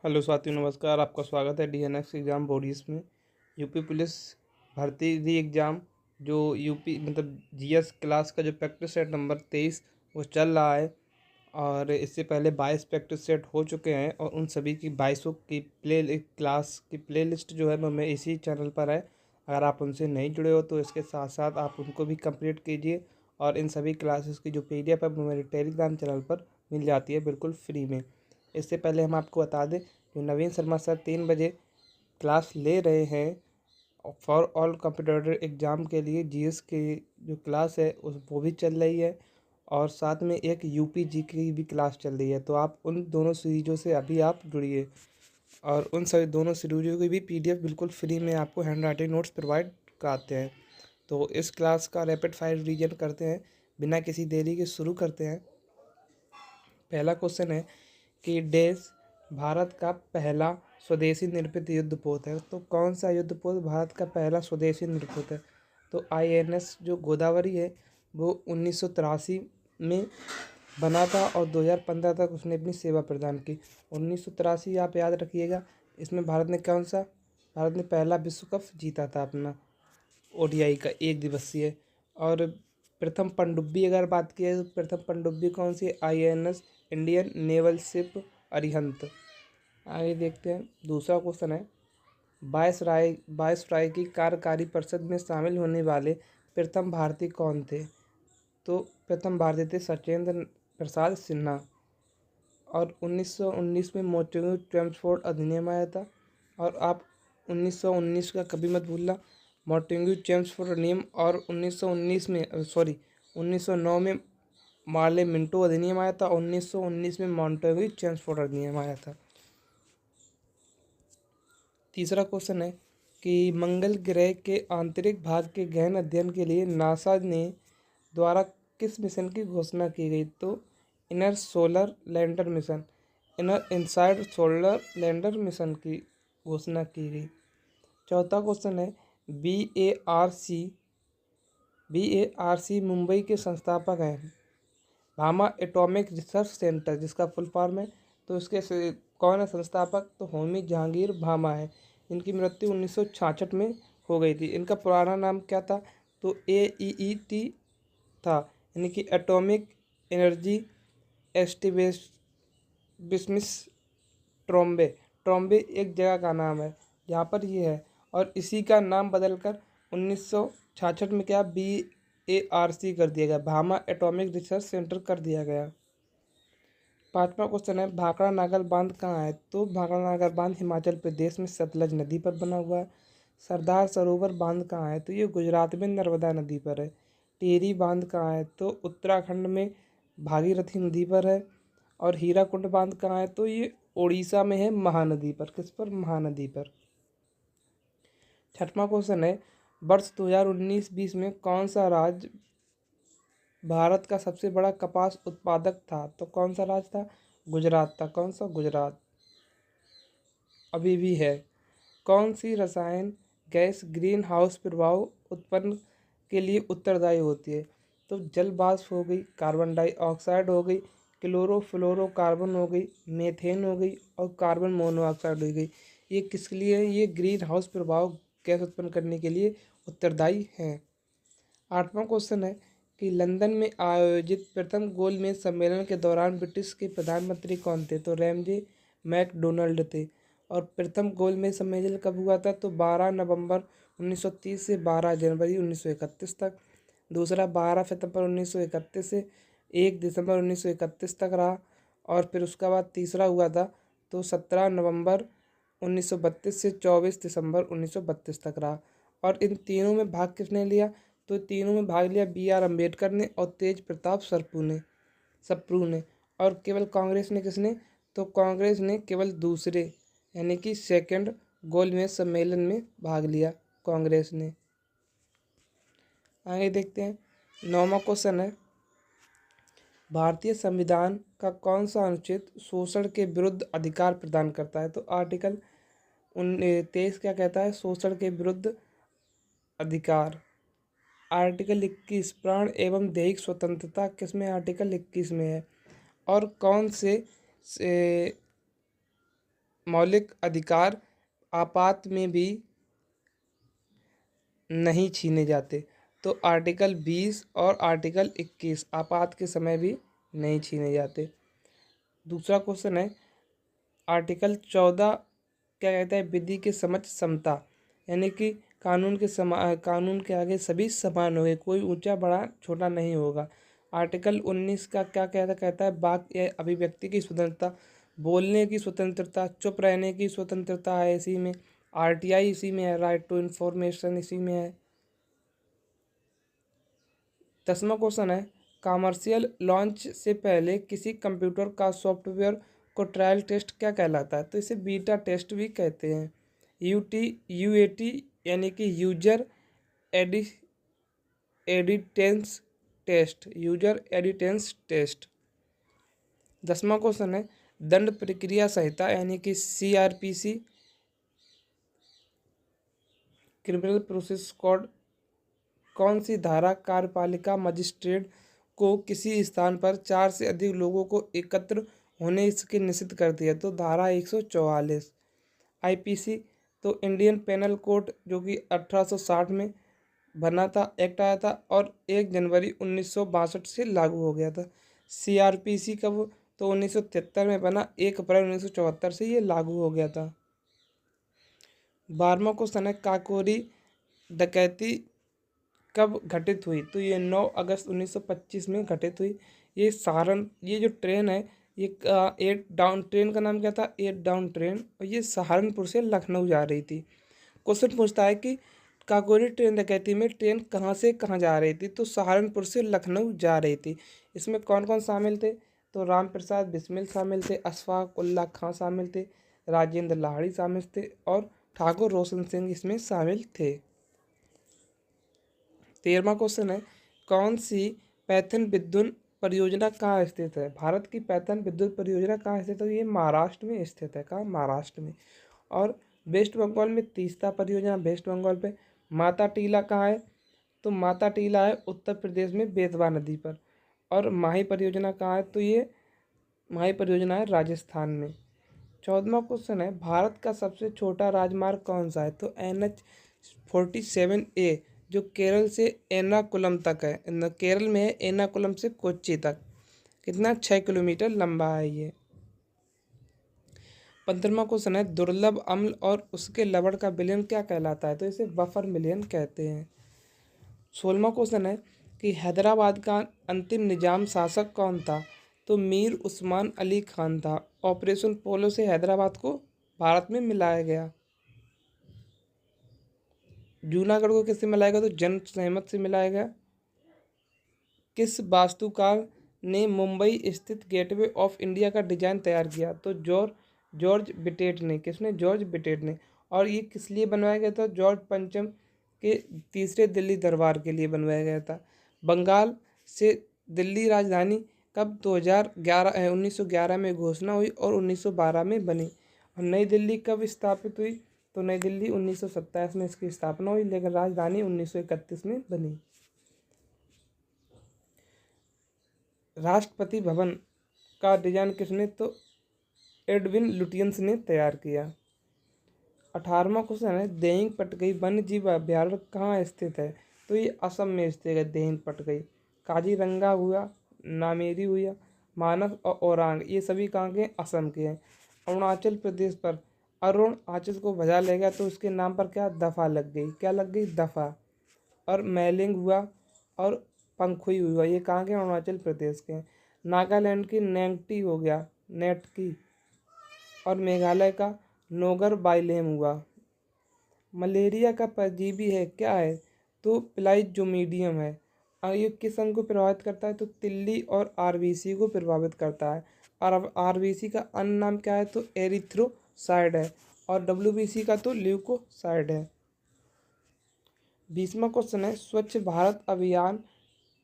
Hello साथियों, नमस्कार। आपका स्वागत है डीएनएक्स एग्ज़ाम बोरीस में। यूपी पुलिस भर्ती री एग्ज़ाम जो यूपी मतलब जीएस क्लास का जो प्रैक्टिस सेट नंबर 23 वो चल रहा है। और इससे पहले 22 प्रैक्टिस सेट हो चुके हैं और उन सभी की 22 की क्लास की प्लेलिस्ट जो है वो मैं इसी चैनल पर है। अगर आप उनसे नहीं जुड़े हो तो इसके साथ साथ आप उनको भी कंप्लीट कीजिए। और इन सभी क्लासेस की जो पीडीएफ है वो मेरे टेलीग्राम चैनल पर मिल जाती है बिल्कुल फ्री में। इससे पहले हम आपको बता दें, जो नवीन शर्मा सर 3 बजे क्लास ले रहे हैं फॉर ऑल कंप्यूटर एग्ज़ाम के लिए, जीएस की जो क्लास है उस वो भी चल रही है। और साथ में एक यूपी जी की भी क्लास चल रही है, तो आप उन दोनों सीरीजों से अभी आप जुड़िए। और उन सभी दोनों सीरीजों की भी पीडीएफ बिल्कुल फ्री में आपको हैंड राइटिंग नोट्स प्रोवाइड कराते हैं। तो इस क्लास का रैपिड फायर रिवीजन करते हैं, बिना किसी देरी के शुरू करते हैं। पहला क्वेश्चन है कि देश भारत का पहला स्वदेशी निर्मित युद्धपोत है, तो कौन सा युद्धपोत भारत का पहला स्वदेशी निर्मित है? तो आईएनएस जो गोदावरी है वो 1983 में बना था और 2015 तक उसने अपनी सेवा प्रदान की। 1983 आप याद रखिएगा। इसमें भारत ने पहला विश्व कप जीता था अपना, ओडीआई का 1 दिवसीय। और प्रथम पनडुब्बी अगर बात की जाए तो प्रथम पनडुब्बी कौन सी? INS Indian naval ship Arihant. आगे देखते हैं, दूसरा क्वेश्चन है, वायसराय की कार्यकारी परिषद में शामिल होने वाले प्रथम भारतीय कौन थे? तो प्रथम भारतीय थे सत्येंद्र प्रसाद सिन्हा। और 1919 में मोंटेग्यू चेम्सफोर्ड अधिनियम आया था। और आप 1919 का कभी मत भूलना, मोंटेग्यू चेम्सफोर्ड अधिनियम। और 1909 में मार्ले मिंटो अधिनियम आया था। 1919 में मोंटेग्यू चेम्सफोर्ड अधिनियम आया था। तीसरा क्वेश्चन है कि मंगल ग्रह के आंतरिक भाग के गहन अध्ययन के लिए नासा ने द्वारा किस मिशन की घोषणा की गई? तो inner solar lander mission, inner inside solar lander mission की घोषणा की गई। चौथा क्वेश्चन है, B A R C Mumbai के संस्थापक हैं भामा एटॉमिक रिसर्च सेंटर, जिसका फुल फॉर्म है। तो कौन है संस्थापक? तो होमी जहांगीर भामा है। इनकी मृत्यु 1966 में हो गई थी। इनका पुराना नाम क्या था? तो AEET था, यानी कि एटॉमिक एनर्जी एस्टिब्लिशमेंट ट्रोम्बे। ट्रोम्बे एक जगह का नाम है जहाँ पर ये है। और इसी का नाम बदलकर 1966 में क्या BARC कर दिया गया, भामा एटॉमिक रिसर्च सेंटर कर दिया गया। पांचवा क्वेश्चन है, भाखड़ा नागल बांध कहाँ है? तो भाखड़ा नागल बांध हिमाचल प्रदेश में सतलज नदी पर बना हुआ है। सरदार सरोवर बांध कहाँ है? तो ये गुजरात में नर्मदा नदी पर है। टिहरी बांध कहाँ है? तो उत्तराखंड में भागीरथी नदी पर है। और हीराकुंड बांध कहाँ है? तो ये उड़ीसा में है, महानदी पर। किस पर? महानदी पर। छठवां क्वेश्चन है, वर्ष 2019-20 में कौन सा राज्य भारत का सबसे बड़ा कपास उत्पादक था? तो कौन सा राज्य था? गुजरात था। कौन सा? गुजरात। अभी भी है। कौन सी रसायन गैस ग्रीन हाउस प्रभाव उत्पन्न के लिए उत्तरदायी होती है? तो जल वाष्प हो गई, कार्बन डाइऑक्साइड हो गई, क्लोरोफ्लोरोकार्बन हो गई, मीथेन हो गई और कार्बन मोनोऑक्साइड हो गई। ये किसके लिए है? ये ग्रीन हाउस प्रभाव गैस उत्पन्न करने के लिए उत्तरदायी हैं। आठवां क्वेश्चन है कि लंदन में आयोजित प्रथम गोलमेज सम्मेलन के दौरान ब्रिटिश के प्रधानमंत्री कौन थे? तो रैमजे मैकडोनल्ड थे। और प्रथम गोलमेज सम्मेलन कब हुआ था? तो 12 नवंबर 1930 से 12 जनवरी 1931 तक। दूसरा 12 सितंबर 1931 से 1 दिसंबर 1931 तक रहा। और फिर उसके बाद तीसरा हुआ था तो 17 नवंबर 1932 से 24 दिसंबर 1932 तक रहा। और इन तीनों में भाग किसने लिया? तो तीनों में भाग लिया BR अम्बेडकर ने और तेज प्रताप सप्रू ने। और केवल कांग्रेस ने किसने? तो कांग्रेस ने केवल दूसरे, यानी कि सेकंड गोलमेज सम्मेलन में भाग लिया कांग्रेस ने। आगे देखते हैं, 9वां क्वेश्चन है, भारतीय संविधान का कौन सा अनुच्छेद शोषण के विरुद्ध अधिकार प्रदान करता है? तो आर्टिकल 23 क्या कहता है? शोषण के विरुद्ध अधिकार। आर्टिकल 21 प्राण एवं दैहिक स्वतंत्रता किसमें? आर्टिकल 21 में है। और कौन से मौलिक अधिकार आपात में भी नहीं छीने जाते। तो आर्टिकल 20 और आर्टिकल 21 आपात के समय भी नहीं छीने जाते। दूसरा क्वेश्चन है आर्टिकल 14 क्या कहता है, विधि के समक्ष समता, यानी कि कानून के आगे सभी समान होंगे, कोई ऊंचा बड़ा छोटा नहीं होगा। आर्टिकल 19 का क्या कहता है, वाक या अभिव्यक्ति की स्वतंत्रता, बोलने की स्वतंत्रता, चुप रहने की स्वतंत्रता है इसी में। आरटीआई इसी में है, राइट टू इंफॉर्मेशन इसी में है। 10वां क्वेश्चन है कॉमर्शियल लॉन्च से पहले किसी कंप्यूटर का सॉफ्टवेयर को ट्रायल टेस्ट क्या कहलाता है, तो इसे बीटा टेस्ट भी कहते हैं। यूएटी यानी कि user acceptance test, user acceptance test. 10वां क्वेश्चन है दंड प्रक्रिया संहिता यानी कि सीआरपीसी, क्रिमिनल प्रोसेस कोड, कौन सी धारा कार्यपालिका मजिस्ट्रेट को किसी स्थान पर 4 से अधिक लोगों को एकत्र होने इसके निषिद्ध करती है, तो धारा 144। आईपीसी तो इंडियन पेनल कोड जो कि 1860 में बना था, एक्ट आया था और 1 जनवरी 1962 से लागू हो गया था। सीआरपीसी कब, तो 1973 में बना, 1 अप्रैल 1974 से ये लागू हो गया था। 12वां क्वेश्चन है काकोरी डकैती कब घटित हुई, तो ये 9 अगस्त 1925 में घटित हुई। ये जो ट्रेन है ये 8 डाउन ट्रेन का नाम क्या था, 8 डाउन ट्रेन, और ये सहारनपुर से लखनऊ जा रही थी। क्वेश्चन पूछता है कि काकोरी ट्रेन डकैती में ट्रेन कहाँ से कहाँ जा रही थी, तो सहारनपुर से लखनऊ जा रही थी। इसमें कौन कौन शामिल थे, तो राम प्रसाद बिस्मिल शामिल थे, अशफाक उल्ला खां शामिल थे, राजेंद्र लाहिड़ी शामिल थे और ठाकुर रोशन सिंह इसमें शामिल थे। 13वां क्वेश्चन है कौन सी पैथन विद्युत परियोजना कहाँ स्थित है, भारत की पैथन विद्युत परियोजना कहाँ स्थित है, ये महाराष्ट्र में स्थित है। कहाँ, महाराष्ट्र में। और वेस्ट बंगाल में तीस्ता परियोजना, वेस्ट बंगाल पे। माता टीला कहाँ है, तो माता टीला है उत्तर प्रदेश में बेतवा नदी पर। और माही परियोजना कहाँ है, तो ये माही परियोजना है राजस्थान में। 14वां क्वेश्चन है भारत का सबसे छोटा राजमार्ग कौन सा है, तो NH47A जो केरल से एर्नाकुलम तक है, केरल में है, एर्नाकुलम से कोच्चि तक। कितना, 6 किलोमीटर लंबा है ये। 15वां क्वेश्चन है दुर्लभ अम्ल और उसके लवण का विलयन क्या कहलाता है, तो इसे बफर मिलियन कहते हैं। 16वां क्वेश्चन है कि हैदराबाद का अंतिम निजाम शासक कौन था, तो मीर उस्मान अली खान था। ऑपरेशन पोलो से हैदराबाद को भारत में मिलाया गया। जूनागढ़ को किससे मिलाया गया, तो जन सहमत से मिलाया गया। किस वास्तुकार ने मुंबई स्थित गेटवे ऑफ इंडिया का डिजाइन तैयार किया, तो जॉर्ज बिटेट ने। किसने, जॉर्ज बिटेट ने। और ये किस लिए बनवाया गया था, जॉर्ज पंचम के तीसरे दिल्ली दरबार के लिए बनवाया गया था। बंगाल से दिल्ली राजधानी कब, 1911 में घोषणा हुई और 1912 में बनी। और नई दिल्ली कब स्थापित हुई, तो नई दिल्ली 1927 में इसकी स्थापना हुई, लेकिन राजधानी 1931 में बनी। राष्ट्रपति भवन का डिजाइन किसने, तो एडविन लुटियंस ने तैयार किया। 18वां क्वेश्चन है देहिंग पटकई वन्य जीव अभ्यारण्य कहाँ स्थित है, तो ये असम में स्थित है देहिंग पटकई। काजीरंगा हुआ, नामेरी हुआ, मानस और ओरांग ये सभी कहाँ के, असम के हैं। अरुणाचल प्रदेश पर अरुणाचल को भजा ले गया तो उसके नाम पर क्या, दफा लग गई, क्या लग गई, दफा। और मैलिंग हुआ और पंखुई हुआ, ये कहाँ के, अरुणाचल प्रदेश के हैं। नागालैंड की नेंगटी हो गया, नेटकी। और मेघालय का नोगर बाइलेम हुआ। मलेरिया का परजीवी है, क्या है, तो प्लाज्मोडियम है। और ये किस अंग को प्रभावित करता है, तो तिल्ली और आरबीसी को प्रभावित करता है। और आरबीसी का अन्य नाम क्या है, तो एरिथ्रोसाइड है। और डब्ल्यूबीसी का तो ल्यूकोसाइड है। 20वां क्वेश्चन है स्वच्छ भारत अभियान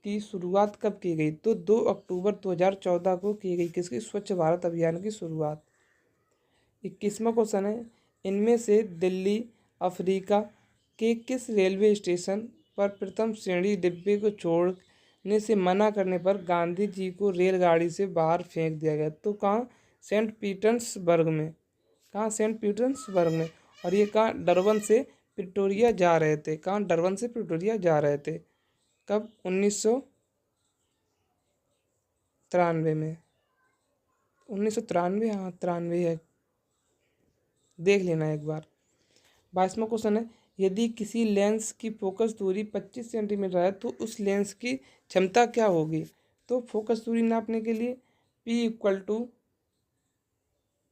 की शुरुआत कब की गई, तो 2 अक्टूबर 2014 को की गई। किसकी, स्वच्छ भारत अभियान की शुरुआत। 21वां क्वेश्चन है इनमें से दिल्ली अफ्रीका के किस रेलवे स्टेशन पर प्रथम श्रेणी डिब्बे को छोड़ने से मना करने पर गांधी जी को रेलगाड़ी से बाहर फेंक दिया गया, तो कहाँ, सेंट पीटर्सबर्ग में। कहाँ, सेंट पीटर्सबर्ग में। और ये कहाँ, डरबन से प्रिटोरिया जा रहे थे। कहाँ, डरबन से प्रिटोरिया जा रहे थे। कब, 1993 में। 1993, हाँ 93 है, देख लेना एक बार। 22वां क्वेश्चन है, यदि किसी लेंस की फोकस दूरी 25 सेंटीमीटर है तो उस लेंस की क्षमता क्या होगी। तो फोकस दूरी नापने के लिए P =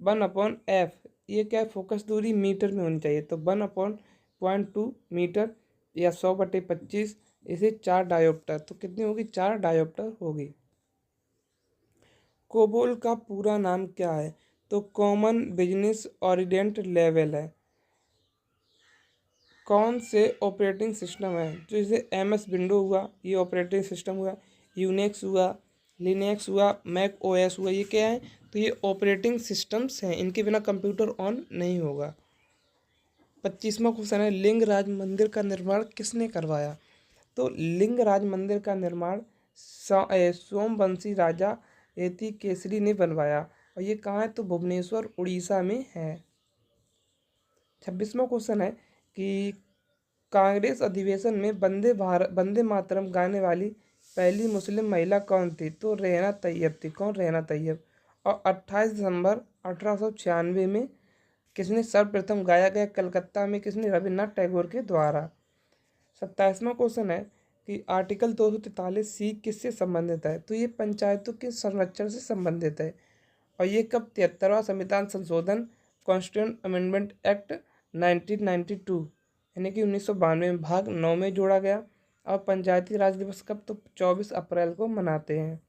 1/f, ये क्या है, फोकस दूरी मीटर में होनी चाहिए, तो 1/0.2 मीटर या 100/25, इसे 4 डायोप्टर, तो कितनी होगी, 4 डायोप्टर होगी। कोबोल का पूरा नाम क्या है। तो कॉमन बिजनेस ओरिएंटेड लेवल है। कौन से ऑपरेटिंग सिस्टम है, जैसे MS विंडो हुआ, ये ऑपरेटिंग सिस्टम हुआ, यूनिक्स हुआ, लिनक्स हुआ, मैक OS हुआ, ये क्या है, तो ये ऑपरेटिंग सिस्टम्स हैं, इनके बिना कंप्यूटर ऑन नहीं होगा। 25वां क्वेश्चन है, लिंगराज मंदिर का निर्माण किसने करवाया। तो लिंगराज मंदिर का निर्माण सोमवंशी राजा यति केसरी ने बनवाया, और ये कहाँ है, तो भुवनेश्वर उड़ीसा में है। 26वां क्वेश्चन है कि कांग्रेस अधिवेशन में वंदे मातरम गाने वाली पहली मुस्लिम महिला कौन थी। तो रेहना तैयब थी। कौन, रेहना तैयब। और 28 दिसंबर 1896 में किसने सर्वप्रथम गाया गया, कलकत्ता में किसने, रविन्द्रनाथ टैगोर के द्वारा। 27वां क्वेश्चन है कि आर्टिकल 243C किससे संबंधित है। तो ये पंचायतों के संरक्षण से संबंधित है। और ये कब, 73वां संविधान संशोधन कॉन्स्टिट्यूशन अमेंडमेंट एक्ट 1992 यानी कि 1992 में भाग 9 में जोड़ा गया। और पंचायती राज दिवस कब, तो 24 अप्रैल को मनाते हैं।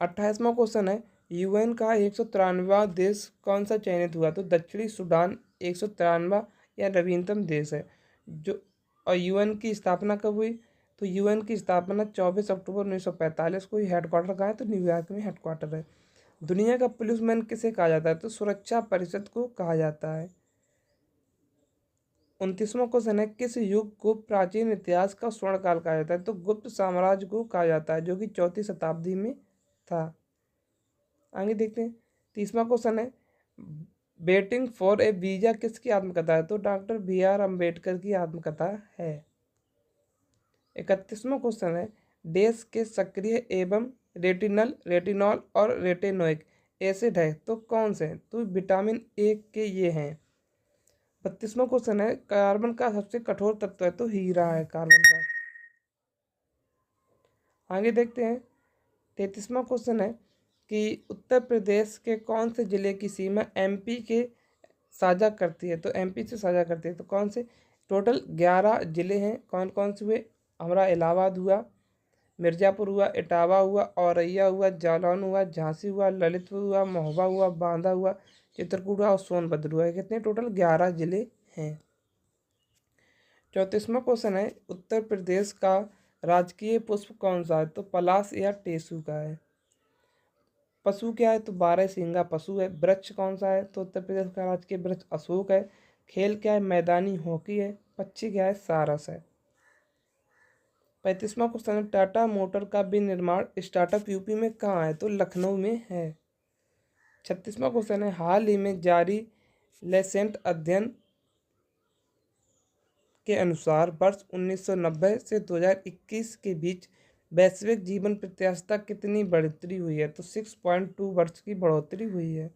28वां क्वेश्चन है, UN का 193वां देश कौन सा चयनित हुआ। तो दक्षिणी सूडान 193वां या नवीनतम देश है जो। और UN की स्थापना कब हुई। तो UN की स्थापना 24 अक्टूबर 1945 को। हेडक्वार्टर कहाँ है, तो न्यूयॉर्क में हेडक्वार्टर है। दुनिया का पुलिसमैन किसे कहा जाता है। तो सुरक्षा परिषद को कहा जाता है। 29वां क्वेश्चन है, किस युग को प्राचीन इतिहास का स्वर्ण काल कहा जाता है। तो गुप्त साम्राज्य को कहा जाता है, जो कि 4वीं शताब्दी में था। आगे देखते हैं। 30वां क्वेश्चन है, वेटिंग फॉर ए वीजा किसकी आत्मकथा है। तो डॉक्टर BR अम्बेडकर की आत्मकथा है। 31वां क्वेश्चन है, देश के सक्रिय एवं रेटिनॉल और रेटिनोइक एसिड है, तो कौन से। तो विटामिन A के ये हैं। 32वां क्वेश्चन है, कार्बन का सबसे कठोर तत्व है। तो हीरा है कार्बन का। आगे देखते हैं। 33वां क्वेश्चन है कि उत्तर प्रदेश के कौन से जिले की सीमा MP के साझा करती है। तो MP से साझा करती है, तो कौन से। टोटल 11 जिले हैं। कौन कौन से हुए, हमारा इलाहाबाद हुआ, मिर्ज़ापुर हुआ, इटावा हुआ, औरैया हुआ, जालौन हुआ, झांसी हुआ, ललितपुर हुआ, महोबा हुआ, बांदा हुआ, चित्रकूट हुआ और सोनभद्र हुआ। कितने, टोटल 11 जिले हैं। 34वां क्वेश्चन है, उत्तर प्रदेश का राजकीय पुष्प कौन सा है। तो पलाश या टेसू का है। पशु क्या है, तो 12 सींगा पशु है। वृक्ष कौन सा है, तो उत्तर प्रदेश का राजकीय वृक्ष अशोक है। खेल क्या है, मैदानी हॉकी है। पक्षी क्या है, सारस है। 35वां क्वेश्चन है, टाटा मोटर का विनिर्माण स्टार्टअप यूपी में कहाँ है। तो लखनऊ में है। 36वां क्वेश्चन है, हाल ही में जारी लेसेंट अध्ययन के अनुसार वर्ष 1990 से 2021 के बीच वैश्विक जीवन प्रत्याशा कितनी बढ़ोतरी हुई है। तो 6.2 वर्ष की बढ़ोतरी हुई है।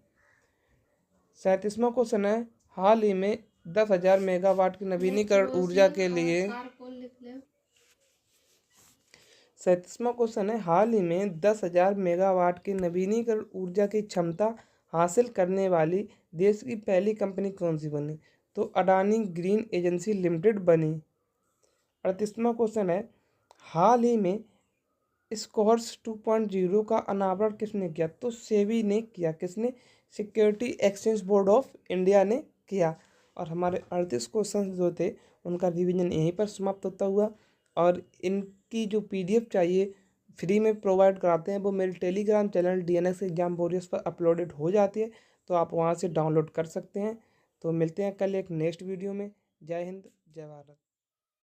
37वां क्वेश्चन है, हाल ही में 10,000 मेगावाट की नवीनीकरण ऊर्जा के लिए 37वां क्वेश्चन है, हाल ही में 10,000 मेगावाट की नवीनीकरण ऊर्जा की क्षमता हासिल करने वाली देश की पहली कंपनी कौन सी बनी। तो अडानी ग्रीन एजेंसी लिमिटेड बनी। 38वां क्वेश्चन है, हाल ही में स्कॉर्स 2.0 का अनावरण किसने किया। तो सेबी ने किया। किसने, security exchange board of India ने किया। और हमारे 38 क्वेश्चन जो थे उनका रिवीजन यहीं पर समाप्त होता हुआ। और इनकी जो PDF चाहिए फ्री में प्रोवाइड कराते हैं, वो मेरे Telegram channel DNS exam warriors पर अपलोडेड हो जाती है, तो आप वहाँ से डाउनलोड कर सकते हैं। तो मिलते हैं कल एक नेक्स्ट वीडियो में। जय हिंद, जय भारत।